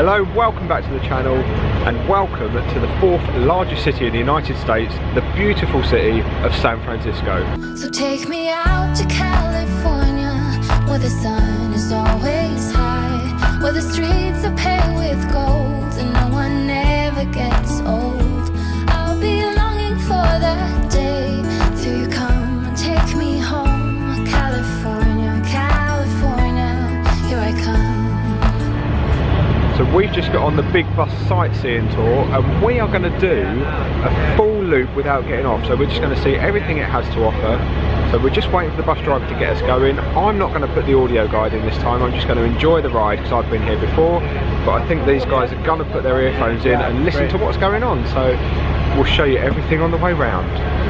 Hello, welcome back to the channel and welcome to the 4th largest city in the United States, the beautiful city of San Francisco. So take me out to California, where the sun is always high, where the streets are paved with gold and no one ever gets old. I'll be longing for that day till you come and take me home. California, California, here I come. So we've just got on the big bus sightseeing tour and we are going to do a full loop without getting off. So we're just going to see everything it has to offer. So we're just waiting for the bus driver to get us going. I'm not going to put the audio guide in this time, I'm just going to enjoy the ride because I've been here before. But I think these guys are going to put their earphones in and listen to what's going on. So we'll show you everything on the way round.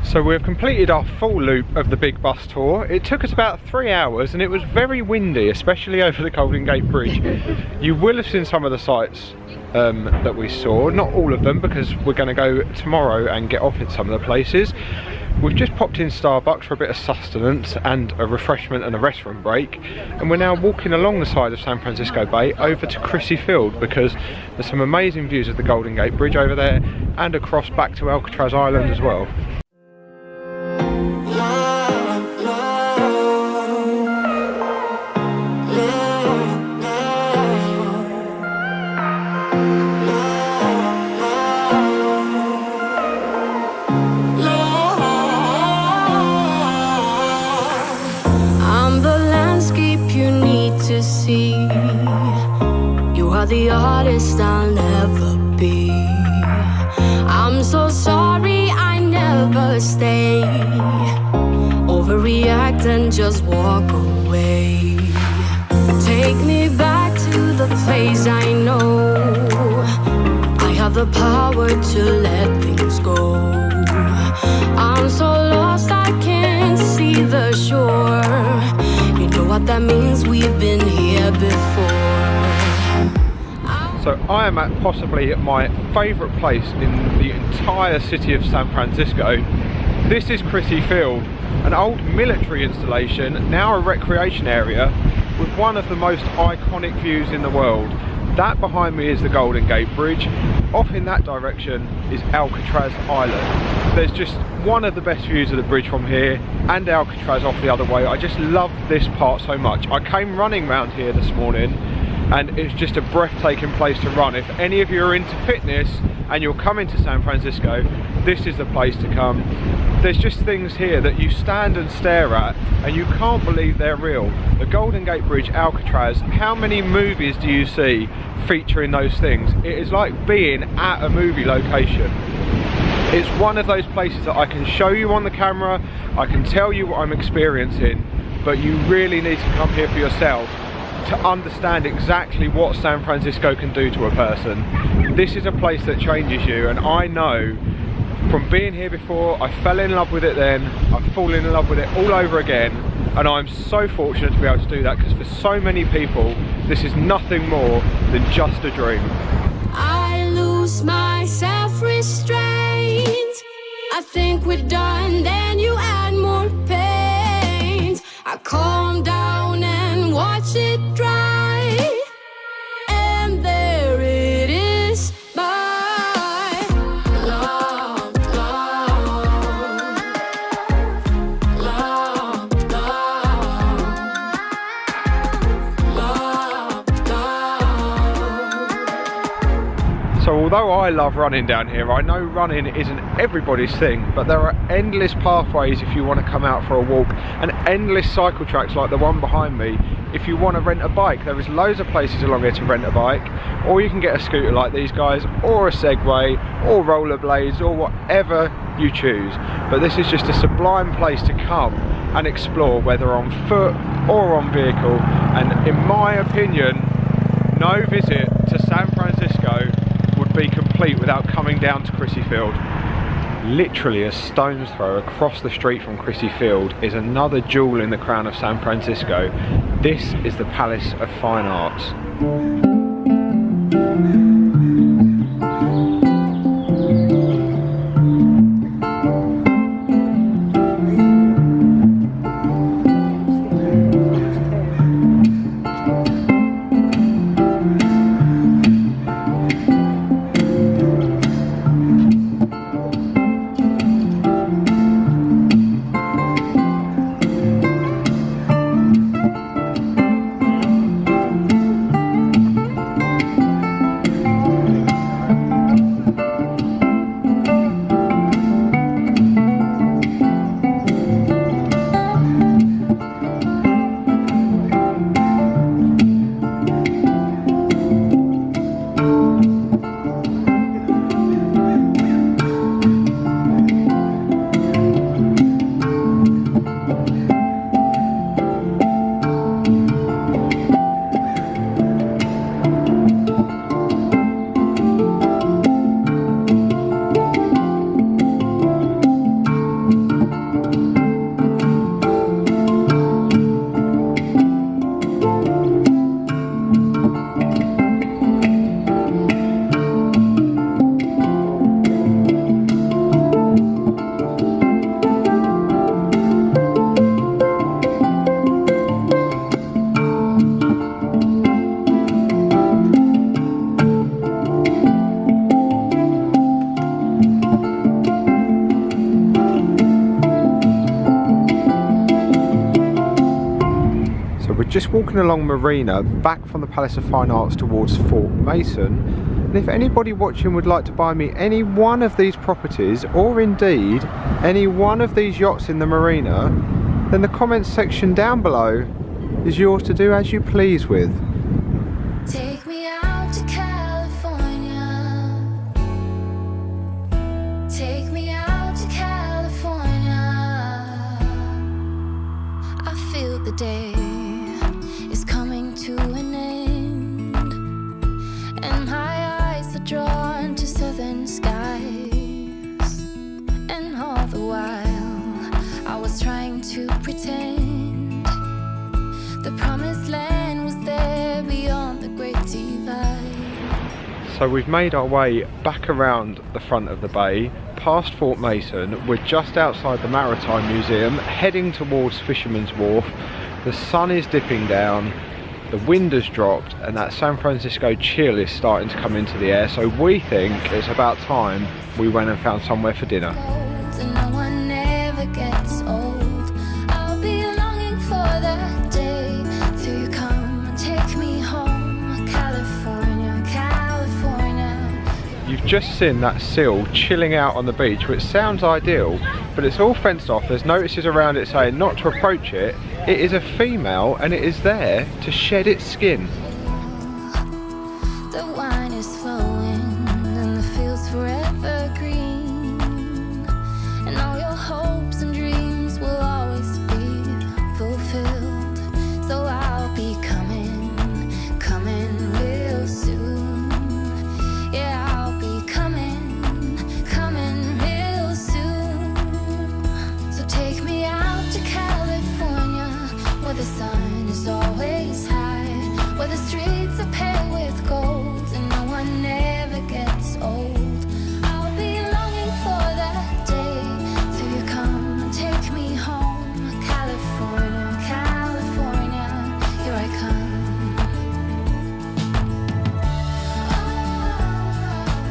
So we've completed our full loop of the big bus tour. It took us about 3 hours and it was very windy, especially over the Golden Gate Bridge. You will have seen some of the sights that we saw, not all of them because we're going to go tomorrow and get off in some of the places. We've just popped in Starbucks for a bit of sustenance and a refreshment and a restroom break, and we're now walking along the side of San Francisco Bay over to Crissy Field because there's some amazing views of the Golden Gate Bridge over there and across back to Alcatraz Island as well. The artist I'll never be. I'm so sorry I never stay. Overreact and just walk away. Take me back to the place I know. I have the power to let things go. I'm so lost I can't see the shore. You know what that means, we've been here before. So I am at possibly my favourite place in the entire city of San Francisco. This is Crissy Field, an old military installation, now a recreation area with one of the most iconic views in the world. That behind me is the Golden Gate Bridge. Off in that direction is Alcatraz Island. There's just one of the best views of the bridge from here and Alcatraz off the other way. I just love this part so much. I came running round here this morning and it's just a breathtaking place to run. If any of you are into fitness and you're coming to San Francisco, this is the place to come. There's just things here that you stand and stare at and you can't believe they're real. The Golden Gate Bridge, Alcatraz, how many movies do you see featuring those things? It is like being at a movie location. It's one of those places that I can show you on the camera, I can tell you what I'm experiencing, but you really need to come here for yourself to understand exactly what San Francisco can do to a person. This is a place that changes you, and I know from being here before, I fell in love with it then, I've fallen in love with it all over again, and I'm so fortunate to be able to do that because for so many people, this is nothing more than just a dream. I lose my self-restraint. I think we're done, then you add more pain. I calm down and watch it dry. So although I love running down here, I know running isn't everybody's thing, but there are endless pathways if you want to come out for a walk, and endless cycle tracks like the one behind me if you want to rent a bike. There is loads of places along here to rent a bike, or you can get a scooter like these guys, or a Segway, or rollerblades, or whatever you choose. But this is just a sublime place to come and explore, whether on foot or on vehicle, and in my opinion, no visit to San Francisco would be complete without coming down to Crissy Field. Literally a stone's throw across the street from Crissy Field is another jewel in the crown of San Francisco. This is the Palace of Fine Arts. Just walking along Marina, back from the Palace of Fine Arts towards Fort Mason, and if anybody watching would like to buy me any one of these properties, or indeed any one of these yachts in the marina, then the comments section down below is yours to do as you please with. Take me out to California. Take me out to California. I feel the day is coming to an end, and my eyes are drawn to southern skies. And all the while I was trying to pretend the promised land was there beyond the great divide. So we've made our way back around the front of the bay, past Fort Mason. We're just outside the Maritime Museum, heading towards Fisherman's Wharf. The sun is dipping down, the wind has dropped, and that San Francisco chill is starting to come into the air, so we think it's about time we went and found somewhere for dinner. And no one ever gets old. I'll be longing for that day till you come and take me home. California, California. You've just seen that seal chilling out on the beach, which sounds ideal, but it's all fenced off. There's notices around it saying not to approach it. It is a female and it is there to shed its skin. The wine is flowing and the fields forever green, and all your hopes and dreams will always be fulfilled. So I'll be coming real soon. Yeah, I'll be coming real soon. So take me out to California, where the sun is always high, where the streets are paved with gold, and no one ever gets old. I'll be longing for that day till you come and take me home. California, California, here I come.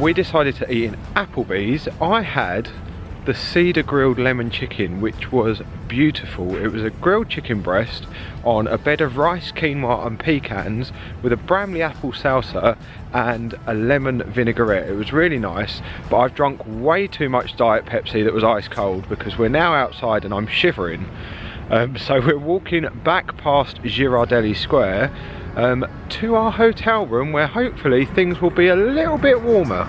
We decided to eat in Applebee's. I had the cedar grilled lemon chicken, which was beautiful. It was a grilled chicken breast on a bed of rice, quinoa and pecans with a Bramley apple salsa and a lemon vinaigrette. It was really nice, but I've drunk way too much Diet Pepsi that was ice cold because we're now outside and I'm shivering. So we're walking back past Girardelli Square to our hotel room, where hopefully things will be a little bit warmer.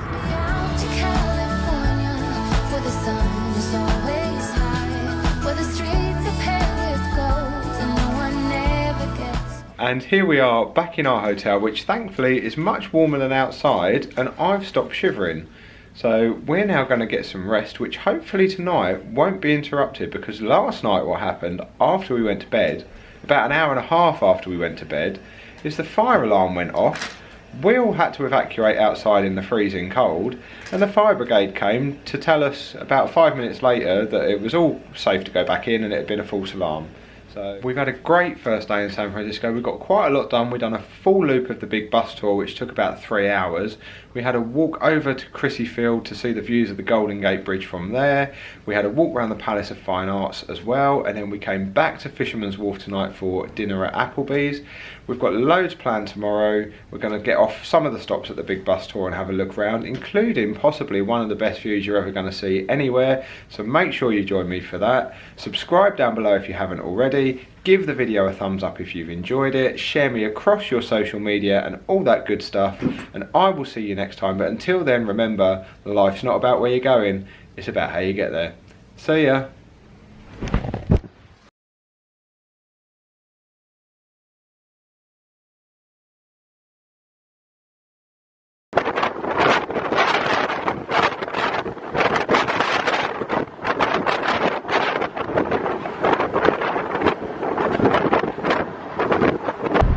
And here we are back in our hotel, which thankfully is much warmer than outside, and I've stopped shivering. So we're now going to get some rest, which hopefully tonight won't be interrupted, because last night what happened after we went to bed, about an hour and a half after we went to bed, is the fire alarm went off. We all had to evacuate outside in the freezing cold, and the fire brigade came to tell us about 5 minutes later that it was all safe to go back in and it had been a false alarm. So we've had a great first day in San Francisco. We got quite a lot done. We've done a full loop of the big bus tour, which took about 3 hours. We had a walk over to Crissy Field to see the views of the Golden Gate Bridge from there. We had a walk around the Palace of Fine Arts as well, and then we came back to Fisherman's Wharf tonight for dinner at Applebee's. We've got loads planned tomorrow. We're going to get off some of the stops at the big bus tour and have a look around, including possibly one of the best views you're ever going to see anywhere. So make sure you join me for that. Subscribe down below if you haven't already. Give the video a thumbs up if you've enjoyed it. Share me across your social media and all that good stuff. And I will see you next time. But until then, remember, life's not about where you're going. It's about how you get there. See ya.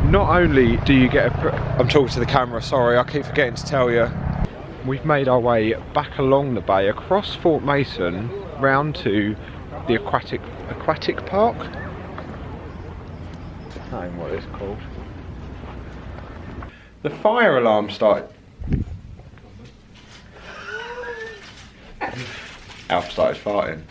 Not only do you get I'm talking to the camera, sorry, I keep forgetting to tell you. We've made our way back along the bay, across Fort Mason, round to the aquatic park. That's not even what it's called. The fire alarm started. Alf started farting.